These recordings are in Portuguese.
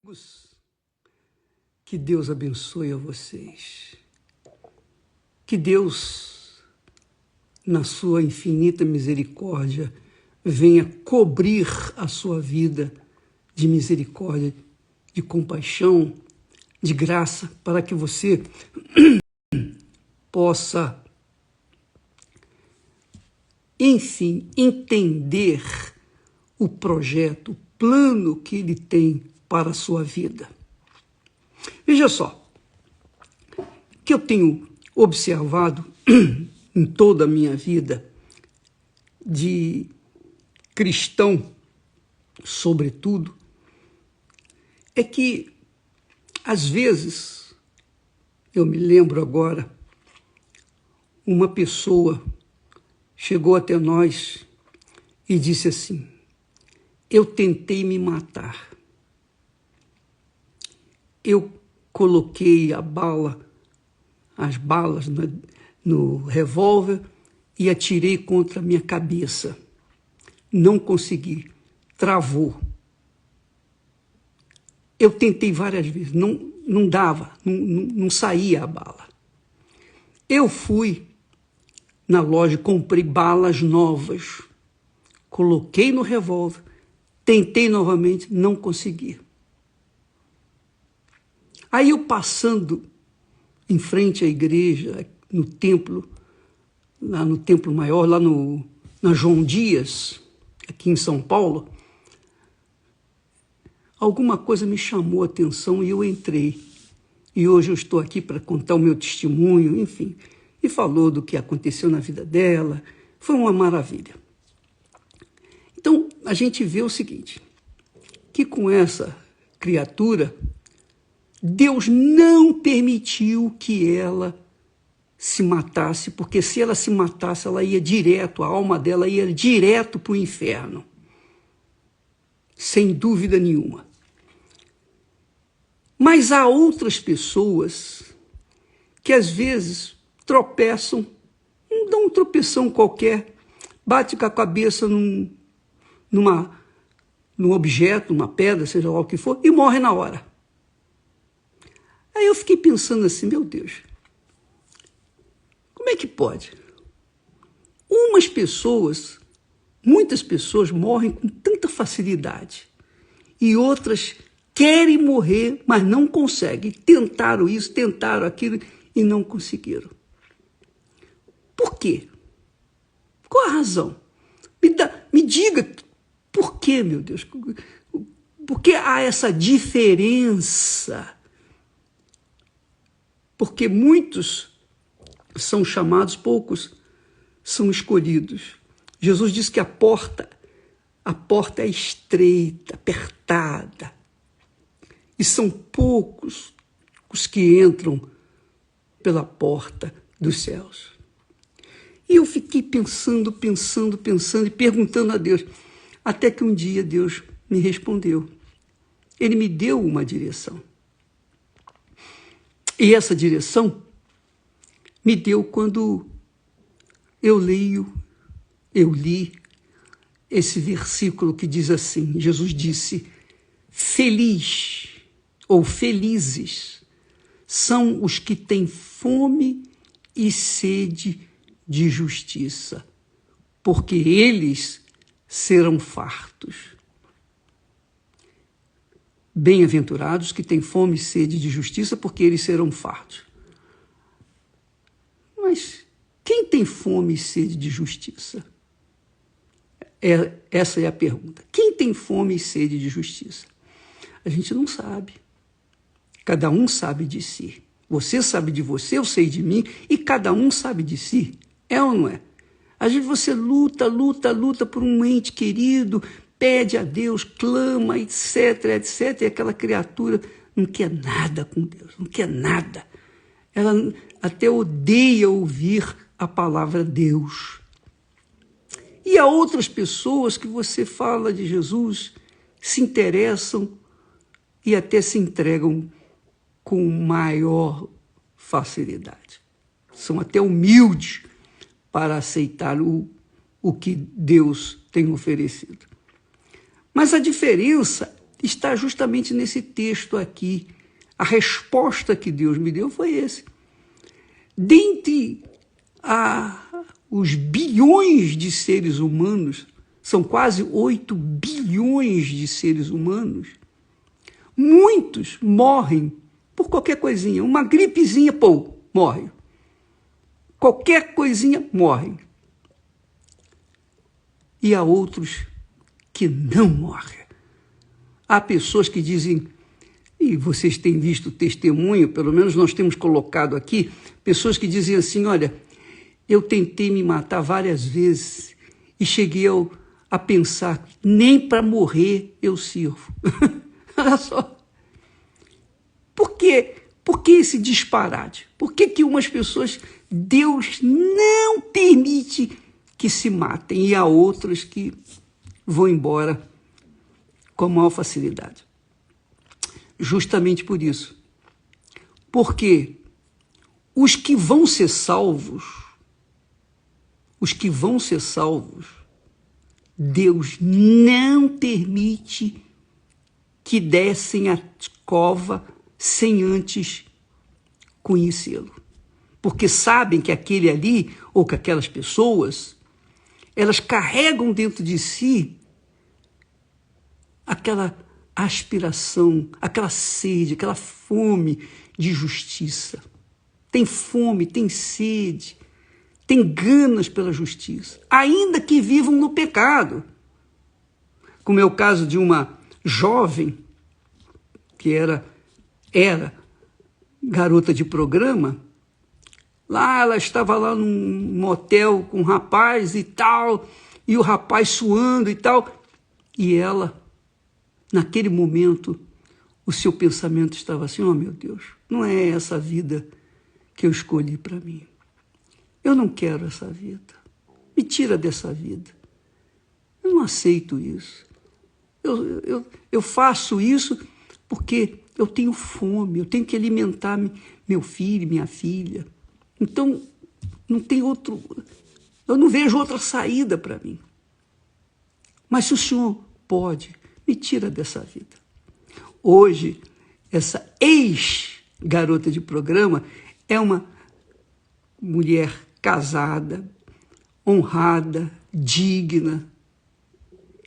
Amigos, que Deus abençoe a vocês. Que Deus, na sua infinita misericórdia, venha cobrir a sua vida de misericórdia, de compaixão, de graça, para que você possa, enfim, entender o projeto, o plano que Ele tem para a sua vida. Veja só, que eu tenho observado em toda a minha vida de cristão, sobretudo, é que, às vezes, eu me lembro agora, uma pessoa chegou até nós e disse assim: eu tentei me matar. Eu coloquei as balas no revólver e atirei contra a minha cabeça. Não consegui, travou. Eu tentei várias vezes, não dava, não saía a bala. Eu fui na loja, comprei balas novas, coloquei no revólver, tentei novamente, não consegui. Aí eu passando em frente à igreja, no templo, lá no Templo Maior, lá na João Dias, aqui em São Paulo, alguma coisa me chamou a atenção e eu entrei. E hoje eu estou aqui para contar o meu testemunho, enfim. E falou do que aconteceu na vida dela. Foi uma maravilha. Então, a gente vê o seguinte, que com essa criatura, Deus não permitiu que ela se matasse, porque se ela se matasse, ela ia direto, a alma dela ia direto para o inferno. Sem dúvida nenhuma. Mas há outras pessoas que às vezes tropeçam, dão um tropeção qualquer, bate com a cabeça num objeto, numa pedra, seja lá o que for, e morre na hora. Aí eu fiquei pensando assim, meu Deus, como é que pode? Muitas pessoas morrem com tanta facilidade e outras querem morrer, mas não conseguem. Tentaram isso, tentaram aquilo e não conseguiram. Por quê? Qual a razão? Me diga por quê, meu Deus? Por que há essa diferença? Porque muitos são chamados, poucos são escolhidos. Jesus disse que a porta é estreita, apertada, e são poucos os que entram pela porta dos céus. E eu fiquei pensando e perguntando a Deus, até que um dia Deus me respondeu. Ele me deu uma direção. E essa direção me deu quando eu li esse versículo que diz assim, Jesus disse, feliz ou felizes são os que têm fome e sede de justiça, porque eles serão fartos. Bem-aventurados que têm fome e sede de justiça, porque eles serão fartos. Mas quem tem fome e sede de justiça? Essa é a pergunta. Quem tem fome e sede de justiça? A gente não sabe. Cada um sabe de si. Você sabe de você, eu sei de mim, e cada um sabe de si. É ou não é? Às vezes você luta por um ente querido, pede a Deus, clama, etc, e aquela criatura não quer nada com Deus, não quer nada. Ela até odeia ouvir a palavra Deus. E há outras pessoas que você fala de Jesus, se interessam e até se entregam com maior facilidade. São até humildes para aceitar o que Deus tem oferecido. Mas a diferença está justamente nesse texto aqui. A resposta que Deus me deu foi esse. Dentre os bilhões de seres humanos, são quase 8 bilhões de seres humanos, muitos morrem por qualquer coisinha. Uma gripezinha, pô, morre. Qualquer coisinha, morre. E há outros que não morrem. Há pessoas que dizem, e vocês têm visto o testemunho, pelo menos nós temos colocado aqui, pessoas que dizem assim, olha, eu tentei me matar várias vezes e cheguei a pensar, nem para morrer eu sirvo. Olha só. Por quê? Por que esse disparate? Por que umas pessoas, Deus não permite que se matem e há outras que vão embora com a maior facilidade? Justamente por isso. Porque os que vão ser salvos, Deus não permite que descem a cova sem antes conhecê-lo. Porque sabem que aquele ali, ou que aquelas pessoas, elas carregam dentro de si aquela aspiração, aquela sede, aquela fome de justiça. Tem fome, tem sede, tem ganas pela justiça, ainda que vivam no pecado. Como é o caso de uma jovem que era garota de programa. Lá ela estava lá num motel com um rapaz e tal, e o rapaz suando e tal, e ela, naquele momento, o seu pensamento estava assim, oh meu Deus, não é essa vida que eu escolhi para mim. Eu não quero essa vida. Me tira dessa vida. Eu não aceito isso. Eu faço isso porque eu tenho fome, eu tenho que alimentar meu filho, minha filha. Então, eu não vejo outra saída para mim. Mas se o Senhor pode, me tira dessa vida. Hoje, essa ex-garota de programa é uma mulher casada, honrada, digna,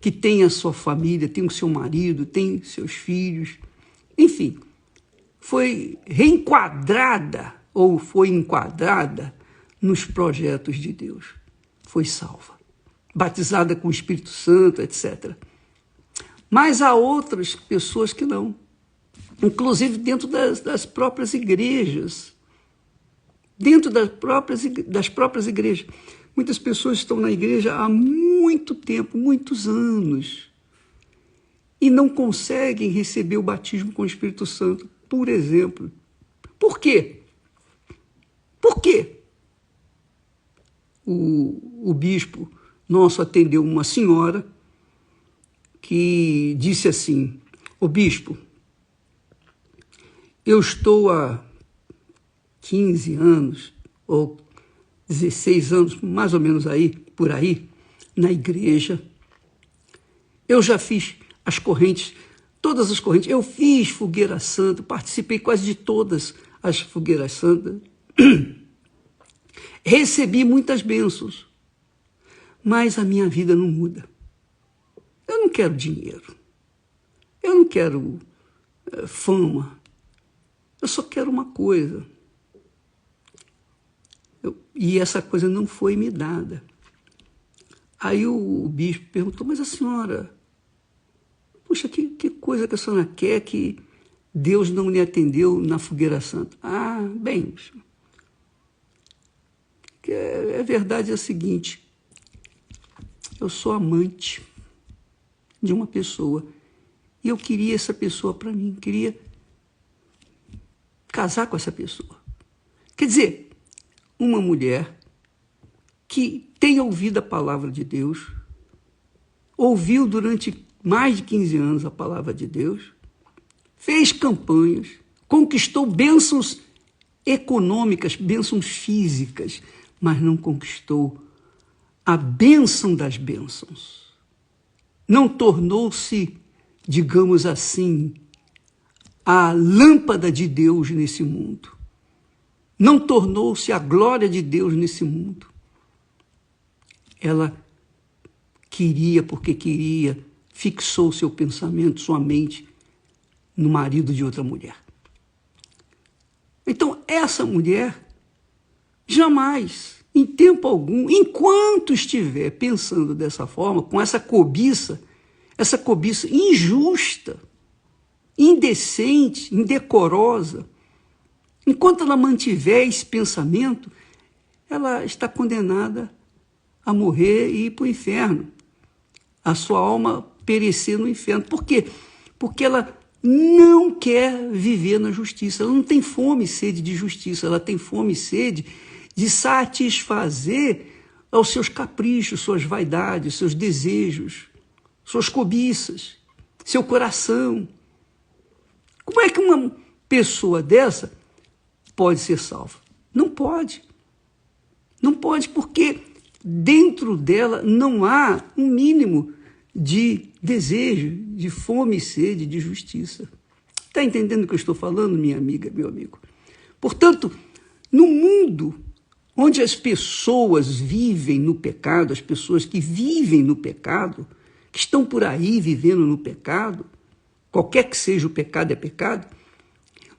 que tem a sua família, tem o seu marido, tem seus filhos. Enfim, foi reenquadrada ou foi enquadrada nos projetos de Deus. Foi salva, batizada com o Espírito Santo, etc. Mas há outras pessoas que não, inclusive dentro das próprias igrejas. Dentro das próprias igrejas. Muitas pessoas estão na igreja há muito tempo, muitos anos, e não conseguem receber o batismo com o Espírito Santo, por exemplo. Por quê? Por quê? O bispo nosso atendeu uma senhora que disse assim, ô bispo, eu estou há 15 anos, ou 16 anos, mais ou menos por aí, na igreja. Eu já fiz as correntes, todas as correntes. Eu fiz fogueira santa, participei quase de todas as fogueiras santas. Recebi muitas bênçãos, mas a minha vida não muda. Eu não quero dinheiro, eu não quero fama, eu só quero uma coisa. E essa coisa não foi me dada. Aí o bispo perguntou, mas a senhora, puxa, que coisa que a senhora quer que Deus não lhe atendeu na fogueira santa? Ah, bem, a verdade é a seguinte, eu sou amante de uma pessoa e eu queria essa pessoa para mim, queria casar com essa pessoa. Quer dizer, uma mulher que tenha ouvido a palavra de Deus, ouviu durante mais de 15 anos a palavra de Deus, fez campanhas, conquistou bênçãos econômicas, bênçãos físicas, mas não conquistou a bênção das bênçãos. Não tornou-se digamos assim, a lâmpada de Deus nesse mundo. Não tornou-se a glória de Deus nesse mundo. Ela queria, porque queria, fixou seu pensamento, sua mente no marido de outra mulher. Então, essa mulher jamais, em tempo algum, enquanto estiver pensando dessa forma, com essa cobiça injusta, indecente, indecorosa, enquanto ela mantiver esse pensamento, ela está condenada a morrer e ir para o inferno, a sua alma perecer no inferno. Por quê? Porque ela não quer viver na justiça, ela não tem fome e sede de justiça, ela tem fome e sede de satisfazer aos seus caprichos, suas vaidades, seus desejos, suas cobiças, seu coração. Como é que uma pessoa dessa pode ser salva? Não pode. Não pode, porque dentro dela não há um mínimo de desejo, de fome e sede de justiça. Está entendendo o que eu estou falando, minha amiga, meu amigo? Portanto, no mundo onde as pessoas vivem no pecado, as pessoas que vivem no pecado, que estão por aí vivendo no pecado, qualquer que seja o pecado é pecado,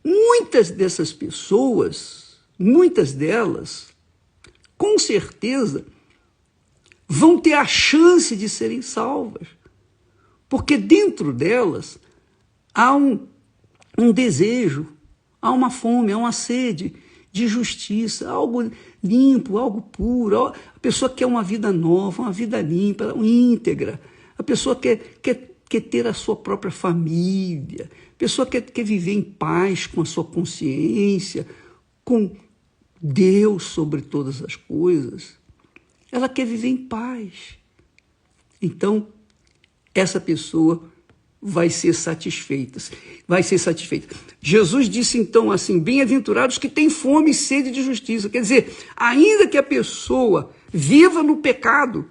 muitas dessas pessoas, muitas delas, com certeza, vão ter a chance de serem salvas, porque dentro delas há um desejo, há uma fome, há uma sede de justiça, algo limpo, algo puro. A pessoa quer uma vida nova, uma vida limpa, íntegra. A pessoa quer ter a sua própria família. A pessoa quer viver em paz com a sua consciência, com Deus sobre todas as coisas. Ela quer viver em paz. Então, essa pessoa vai ser satisfeita. Jesus disse então assim, bem-aventurados que têm fome e sede de justiça. Quer dizer, ainda que a pessoa viva no pecado,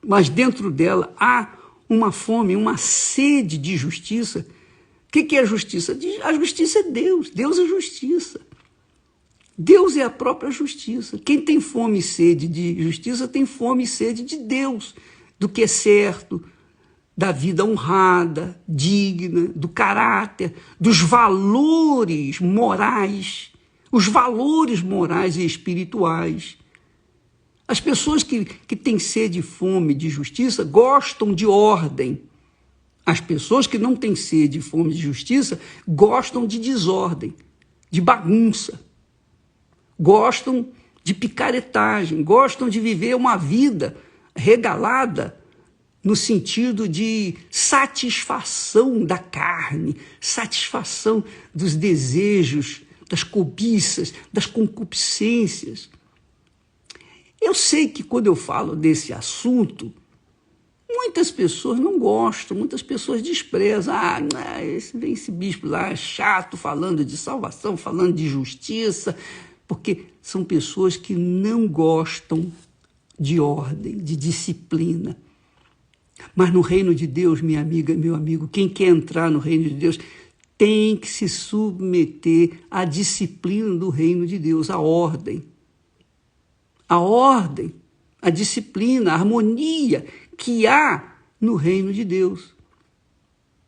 mas dentro dela há uma fome, uma sede de justiça. O que é a justiça? A justiça é Deus. Deus é justiça. Deus é a própria justiça. Quem tem fome e sede de justiça tem fome e sede de Deus, do que é certo, da vida honrada, digna, do caráter, dos valores morais, os valores morais e espirituais. As pessoas que têm sede e fome de justiça gostam de ordem. As pessoas que não têm sede e fome de justiça gostam de desordem, de bagunça. Gostam de picaretagem, gostam de viver uma vida regalada no sentido de satisfação da carne, satisfação dos desejos, das cobiças, das concupiscências. Eu sei que quando eu falo desse assunto, muitas pessoas não gostam, muitas pessoas desprezam. Esse bispo lá é chato falando de salvação, falando de justiça, porque são pessoas que não gostam de ordem, de disciplina. Mas no reino de Deus, minha amiga, meu amigo, quem quer entrar no reino de Deus tem que se submeter à disciplina do reino de Deus, à ordem. A ordem, a disciplina, a harmonia que há no reino de Deus.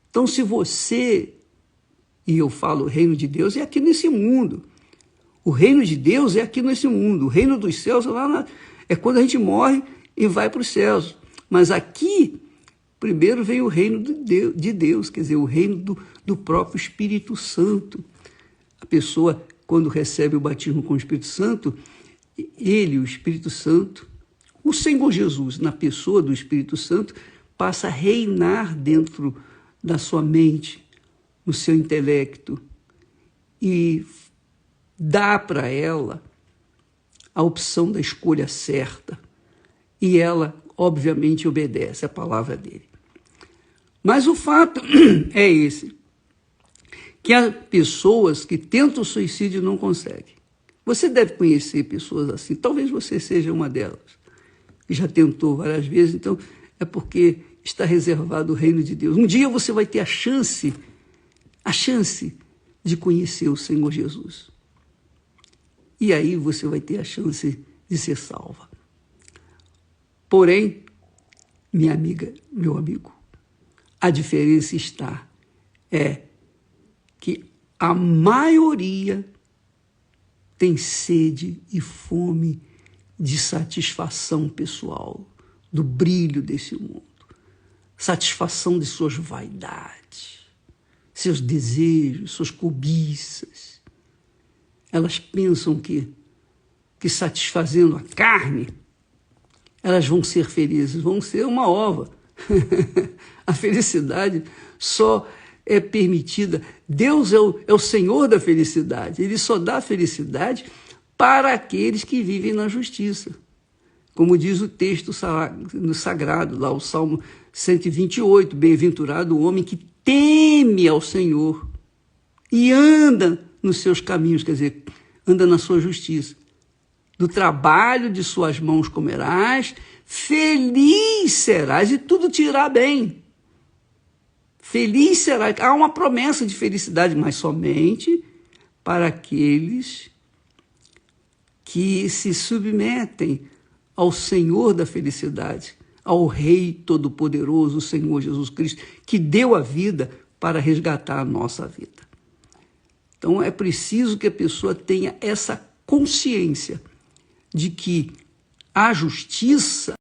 Então, se você, e eu falo o reino de Deus, é aqui nesse mundo. O reino de Deus é aqui nesse mundo. O reino dos céus é quando a gente morre e vai para os céus. Mas aqui, primeiro vem o reino de Deus, quer dizer, o reino do próprio Espírito Santo. A pessoa, quando recebe o batismo com o Espírito Santo, ele, o Espírito Santo, o Senhor Jesus, na pessoa do Espírito Santo, passa a reinar dentro da sua mente, no seu intelecto, e dá para ela a opção da escolha certa. E ela, obviamente, obedece a palavra dele. Mas o fato é esse, que há pessoas que tentam suicídio e não conseguem. Você deve conhecer pessoas assim, talvez você seja uma delas, que já tentou várias vezes, então é porque está reservado o reino de Deus. Um dia você vai ter a chance de conhecer o Senhor Jesus. E aí você vai ter a chance de ser salva. Porém, minha amiga, meu amigo, a diferença é que a maioria tem sede e fome de satisfação pessoal, do brilho desse mundo, satisfação de suas vaidades, seus desejos, suas cobiças. Elas pensam que satisfazendo a carne, elas vão ser felizes, vão ser uma ova. A felicidade só é permitida. Deus é o Senhor da felicidade. Ele só dá felicidade para aqueles que vivem na justiça. Como diz o texto sagrado, lá o Salmo 128, bem-aventurado o homem que teme ao Senhor e anda nos seus caminhos, quer dizer, anda na sua justiça. Do trabalho de suas mãos comerás, feliz serás e tudo te irá bem. Feliz serás. Há uma promessa de felicidade, mas somente para aqueles que se submetem ao Senhor da felicidade, ao Rei Todo-Poderoso, o Senhor Jesus Cristo, que deu a vida para resgatar a nossa vida. Então é preciso que a pessoa tenha essa consciência de que a justiça